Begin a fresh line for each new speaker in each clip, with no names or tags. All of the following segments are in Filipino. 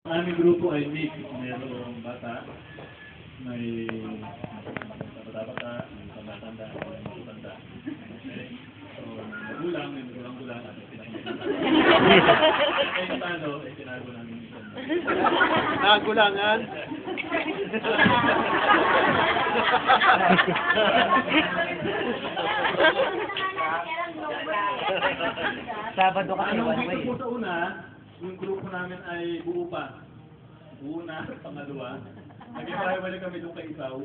Ang aming grupo ay mix. Mayroong bata, may bata-bata, may pagkatanda, may matutanda. Okay? So, magulang, may magulang-gulang, at may pinakamatanda. Kaya natalo, ay tinago namin ito.
Nagulangan.
Sabado kasi
Anong
one way.
dito po sa una, yung grupo namin ay buo pa. Buo na, pangalawa. Nag-iwalay kami doon kay Ikaw.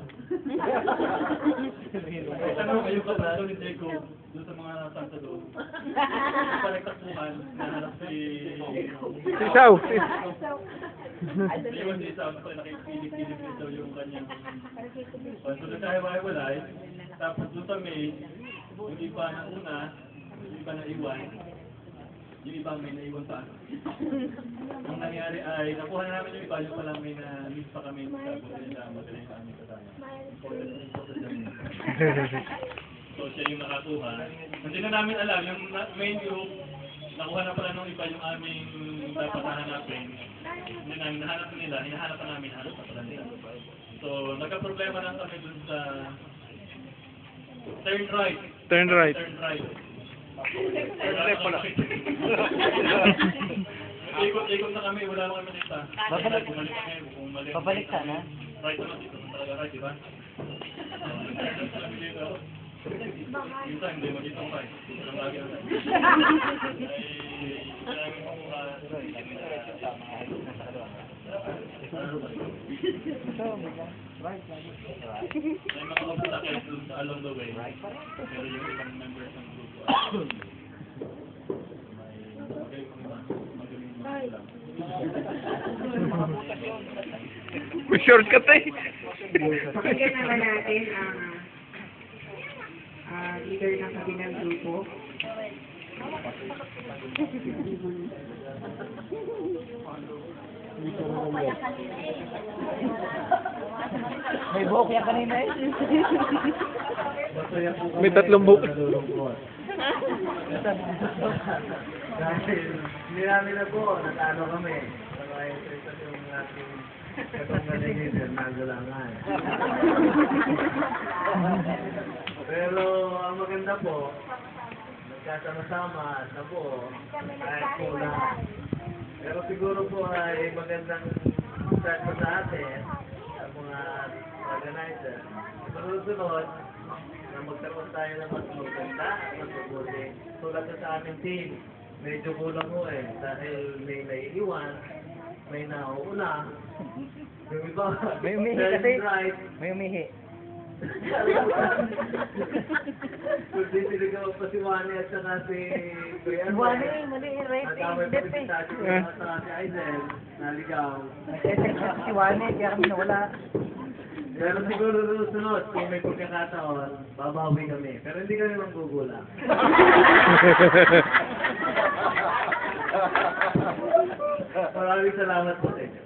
Tanong kayo ka ba doon ni Jacob, doon sa mga nasa doon. Paligtakbuhan, nahanap si...
Isaw.
Ayun si Isaw, nakikilip-kilip nito yung kanyang... So doon tayo walay, tapos doon sa May, yung iba na una, yung iba na iwan, yung iba may naiwan pa. Ang nangyari ay, nakuha na namin yung iba, yung palang may na-miss pa kami sa buti nila, magaling sa aming kasama. So siya yung nakakuha. Hindi na namin alam, yung main group, nakuha na pala nung iba yung aming dapat nahanapin. Hindi namin nahanap nila, hinahanap pa namin, nahanap pa pala nila. So nagka-problema lang kami dun sa turn right.
Turn right.
Turn right.
Left pala.
Ikot-ikot na kami, wala naman kami dito.
Babalik.
Bumalik kami, bumalik.
Babalik sana.
Right naman dito, talaga right, di ba? Kami dito. Minsan, hindi mo dito right. Ang lagi naman. Ay, kailangan mo may mga obstacles dun sa along the way. Pero yung ibang members ng grupo ay magaling lang.
Shortcut eh.
Pakinggan naman natin ang leader ng kabilang grupo.
May buhok yan kanina eh.
May tatlong buhok.
Dahil hindi namin na po, natalo kami. Kaya ito yung ating katunggaling leader, nagulangan. Pero ang maganda po, nagkasama-sama at na po, kahit kulang. Pero siguro po ay magandang start po sa atin, sa mga organizer. Sunod-sunod, na magkaroon tayo ng mas maganda at mas mabuti. Tulad na sa aming team, medyo kulang mo eh, dahil may naiiwan, may nauuna, yung iba,
May umihi
turn
kasi.
right.
May umihi.
Kung sisiligaw pa si Wani at saka si Kuya
Wani, mali yung
nadamay pa
rating.
si Tati at saka si Aiden, naligaw.
Nag-text si Wani, kaya kami nawala.
Pero siguro sunod, kung may pagkakataon, babawi kami. Pero hindi kami manggugulang. Maraming salamat po sa inyo.